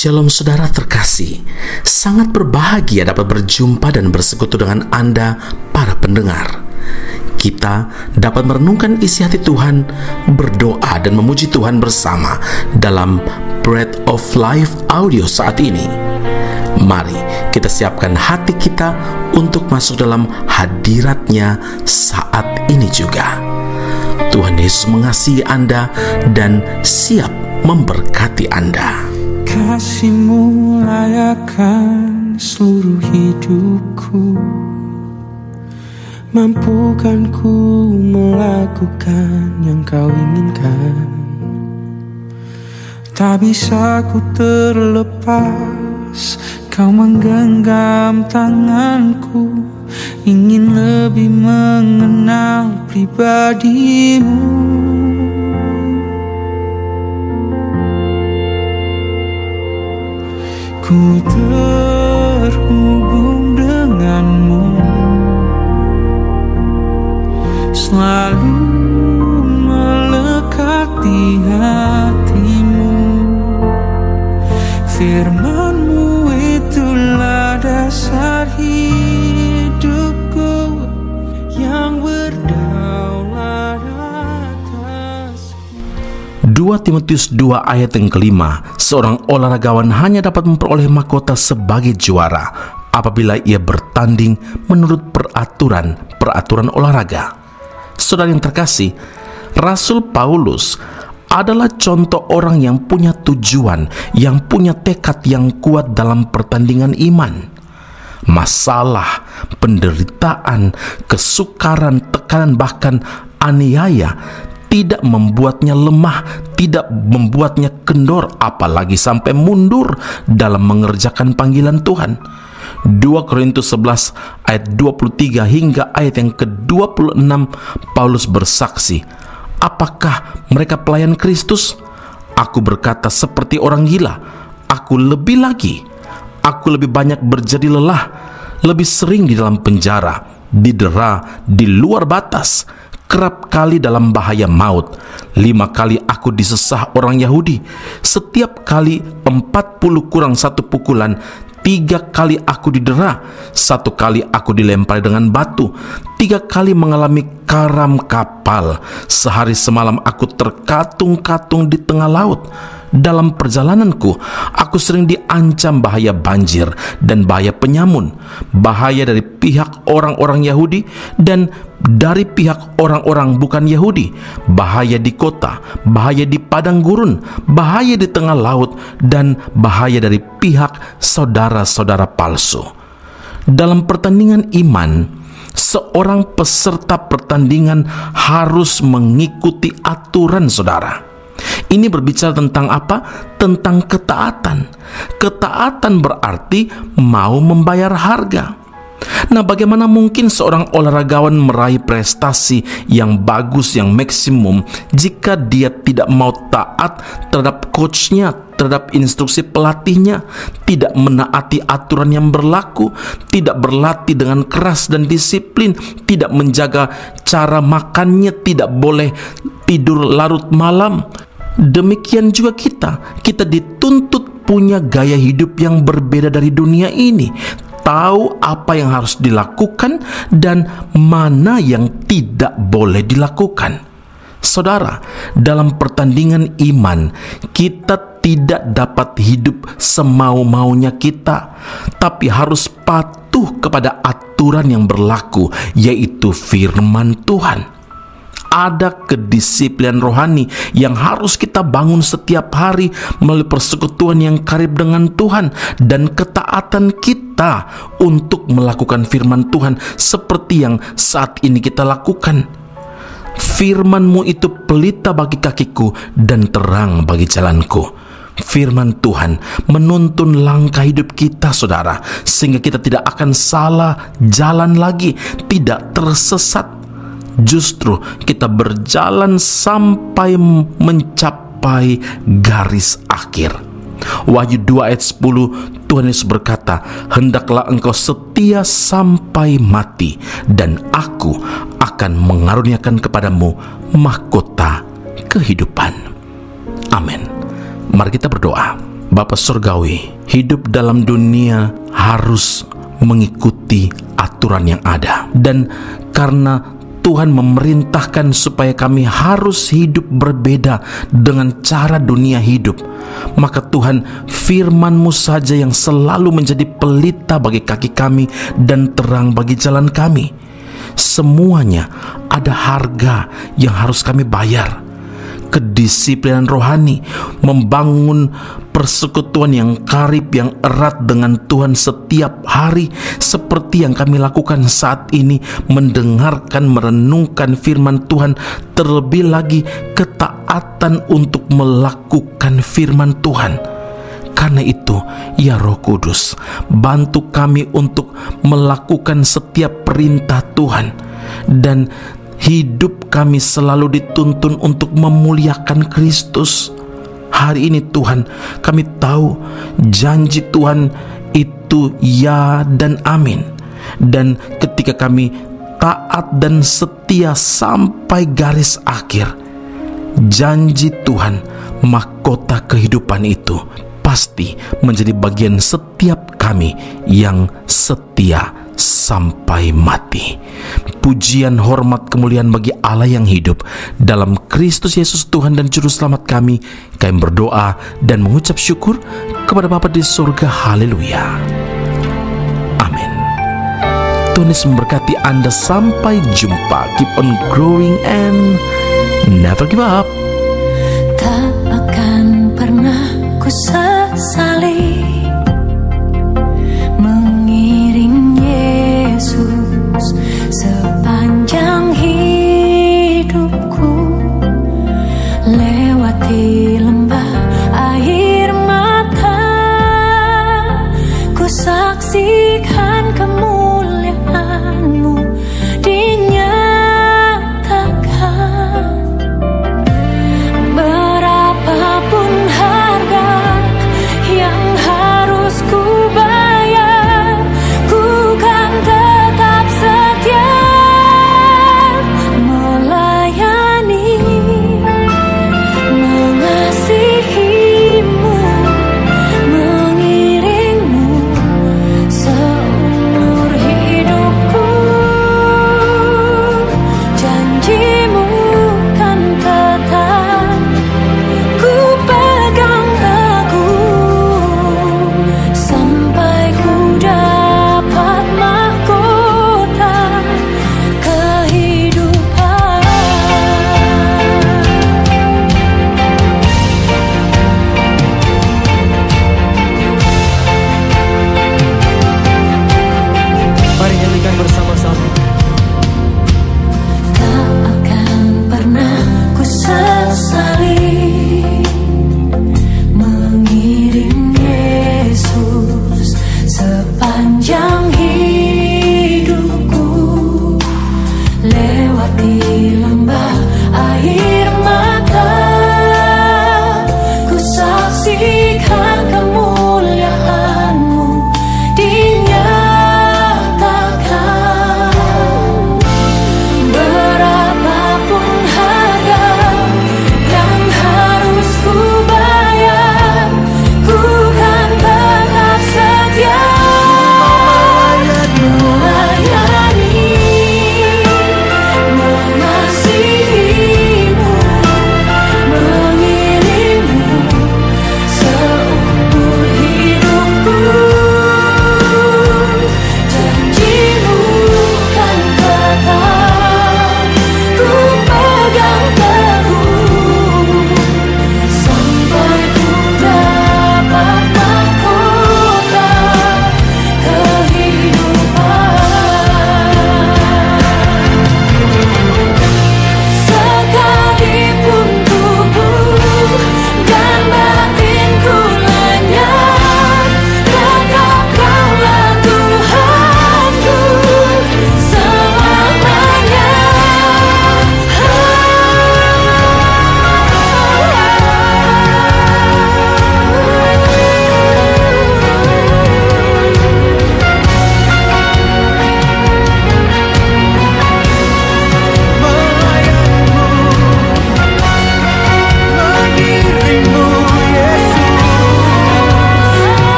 Shalom saudara terkasih, sangat berbahagia dapat berjumpa dan bersekutu dengan Anda para pendengar. Kita dapat merenungkan isi hati Tuhan, berdoa dan memuji Tuhan bersama dalam Bread of Life audio saat ini. Mari kita siapkan hati kita untuk masuk dalam hadirat-Nya saat ini juga. Tuhan Yesus mengasihi Anda dan siap memberkati Anda. Kasih-Mu layakkan seluruh hidupku, mampukan ku melakukan yang Kau inginkan. Tak bisa ku terlepas, Kau menggenggam tanganku, ingin lebih mengenal pribadi-Mu. Ku terhubung denganmu, selalu melekat di hatimu. Firman-Mu itulah dasar hidupku yang berdaulat atasku. 2 Timotius 2 ayat yang kelima, seorang olahragawan hanya dapat memperoleh mahkota sebagai juara apabila ia bertanding menurut peraturan olahraga. Saudara yang terkasih, Rasul Paulus adalah contoh orang yang punya tujuan, yang punya tekad yang kuat dalam pertandingan iman. Masalah, penderitaan, kesukaran, tekanan, bahkan aniaya tidak membuatnya lemah, tidak membuatnya kendor, apalagi sampai mundur dalam mengerjakan panggilan Tuhan. 2 Korintus 11 ayat 23 hingga ayat yang ke-26, Paulus bersaksi, "Apakah mereka pelayan Kristus? Aku berkata seperti orang gila. Aku lebih lagi. Aku lebih banyak berjadi lelah, lebih sering di dalam penjara, didera di luar batas, kerap kali dalam bahaya maut. 5 kali aku disesah orang Yahudi, setiap kali 40 kurang 1 pukulan. 3 kali aku didera, 1 kali aku dilempari dengan batu, 3 kali mengalami karam kapal. Sehari semalam aku terkatung-katung di tengah laut. Dalam perjalananku, aku sering diancam bahaya banjir dan bahaya penyamun, bahaya dari pihak orang-orang Yahudi dan dari pihak orang-orang bukan Yahudi, bahaya di kota, bahaya di padang gurun, bahaya di tengah laut, dan bahaya dari pihak saudara-saudara palsu." Dalam pertandingan iman, seorang peserta pertandingan harus mengikuti aturan, saudara. Ini berbicara tentang apa? Tentang ketaatan. Ketaatan berarti mau membayar harga. Nah, bagaimana mungkin seorang olahragawan meraih prestasi yang bagus, yang maksimum, jika dia tidak mau taat terhadap coachnya, terhadap instruksi pelatihnya, tidak menaati aturan yang berlaku, tidak berlatih dengan keras dan disiplin, tidak menjaga cara makannya, tidak boleh tidur larut malam. Demikian juga kita dituntut punya gaya hidup yang berbeda dari dunia ini, tahu apa yang harus dilakukan dan mana yang tidak boleh dilakukan. Saudara, dalam pertandingan iman, kita tidak dapat hidup semau-maunya kita, tapi harus patuh kepada aturan yang berlaku, yaitu firman Tuhan. Ada kedisiplinan rohani yang harus kita bangun setiap hari melalui persekutuan yang karib dengan Tuhan dan ketaatan kita untuk melakukan firman Tuhan seperti yang saat ini kita lakukan. Firman-Mu itu pelita bagi kakiku dan terang bagi jalanku. Firman Tuhan menuntun langkah hidup kita, saudara, sehingga kita tidak akan salah jalan lagi, tidak tersesat. Justru kita berjalan sampai mencapai garis akhir. Wahyu 2 ayat 10, Tuhan Yesus berkata, "Hendaklah engkau setia sampai mati, dan aku akan mengaruniakan kepadamu mahkota kehidupan." Amin. Mari kita berdoa. Bapa Surgawi, hidup dalam dunia harus mengikuti aturan yang ada. Dan karena Tuhan memerintahkan supaya kami harus hidup berbeda dengan cara dunia hidup, maka Tuhan, firman-Mu saja yang selalu menjadi pelita bagi kaki kami dan terang bagi jalan kami. Semuanya ada harga yang harus kami bayar. Kedisiplinan rohani, membangun persekutuan yang karib, yang erat dengan Tuhan setiap hari, seperti yang kami lakukan saat ini, mendengarkan, merenungkan firman Tuhan, terlebih lagi ketaatan untuk melakukan firman Tuhan. Karena itu, ya Roh Kudus, bantu kami untuk melakukan setiap perintah Tuhan, dan hidup kami selalu dituntun untuk memuliakan Kristus. Hari ini Tuhan, kami tahu janji Tuhan itu ya dan amin. Dan ketika kami taat dan setia sampai garis akhir, janji Tuhan, mahkota kehidupan itu pasti menjadi bagian setiap kami yang setia sampai mati. Pujian, hormat, kemuliaan bagi Allah yang hidup. Dalam Kristus Yesus Tuhan dan Juru Selamat kami berdoa dan mengucap syukur kepada Bapa di surga. Haleluya. Amin. Tuhan Yesus memberkati Anda. Sampai jumpa. Keep on growing and never give up. Tak akan pernah ku sesali mengiring Yesus sepanjang hidupku, lewati lembah air mata, ku saksikan kemuliaan-Mu dinyatakan. Berapapun harga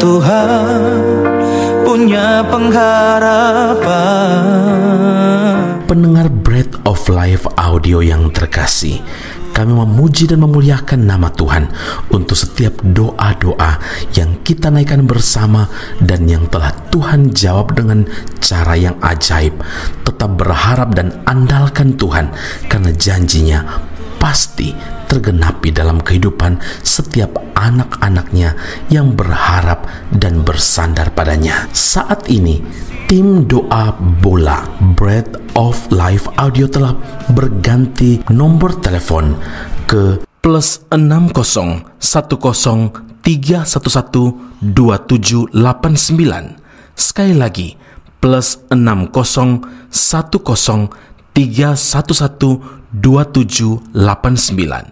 Tuhan punya pengharapan. Pendengar Bread of Life audio yang terkasih, kami memuji dan memuliakan nama Tuhan untuk setiap doa-doa yang kita naikkan bersama dan yang telah Tuhan jawab dengan cara yang ajaib. Tetap berharap dan andalkan Tuhan, karena janjinya pasti tergenapi dalam kehidupan setiap anak-anaknya yang berharap dan bersandar padanya. Saat ini, tim doa bola Bread of Life audio telah berganti nomor telepon ke +60 10 311 2789. Sekali lagi, +60 10 311 2789.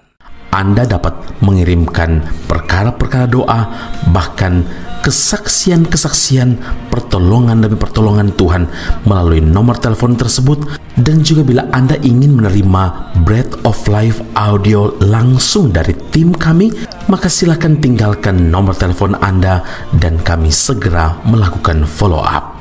Anda dapat mengirimkan perkara-perkara doa, bahkan kesaksian-kesaksian, pertolongan demi pertolongan Tuhan melalui nomor telepon tersebut. Dan juga bila Anda ingin menerima Bread of Life audio langsung dari tim kami, maka silakan tinggalkan nomor telepon Anda dan kami segera melakukan follow up.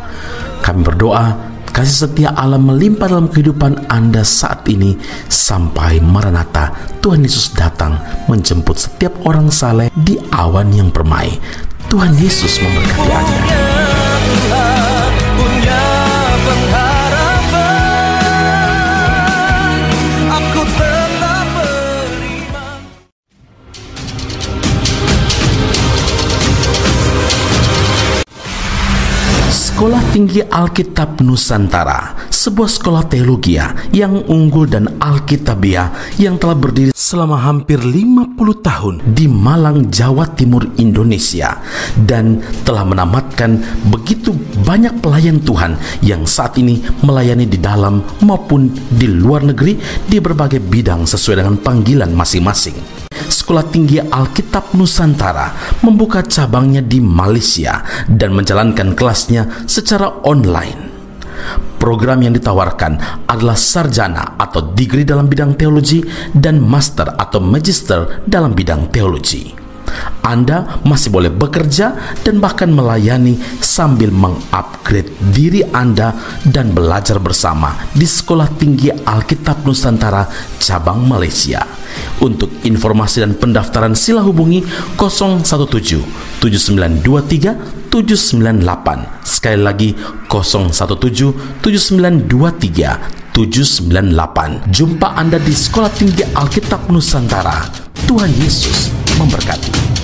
Kami berdoa kasih setia Allah melimpah dalam kehidupan Anda saat ini sampai Maranatha, Tuhan Yesus datang menjemput setiap orang saleh di awan yang permai. Tuhan Yesus memberkati Anda. Punya pengharapan, aku tetap beriman. Sekolah Tinggi Alkitab Nusantara, sebuah sekolah teologi yang unggul dan alkitabiah yang telah berdiri selama hampir 50 tahun di Malang, Jawa Timur, Indonesia, dan telah menamatkan begitu banyak pelayan Tuhan yang saat ini melayani di dalam maupun di luar negeri di berbagai bidang sesuai dengan panggilan masing-masing. Sekolah Tinggi Alkitab Nusantara membuka cabangnya di Malaysia dan menjalankan kelasnya secara online. Program yang ditawarkan adalah sarjana atau degree dalam bidang teologi dan master atau magister dalam bidang teologi. Anda masih boleh bekerja dan bahkan melayani sambil mengupgrade diri Anda dan belajar bersama di Sekolah Tinggi Alkitab Nusantara cabang Malaysia. Untuk informasi dan pendaftaran sila hubungi 017 7923 798. Sekali lagi 017 7923 798. Jumpa Anda di Sekolah Tinggi Alkitab Nusantara. Tuhan Yesus memberkati.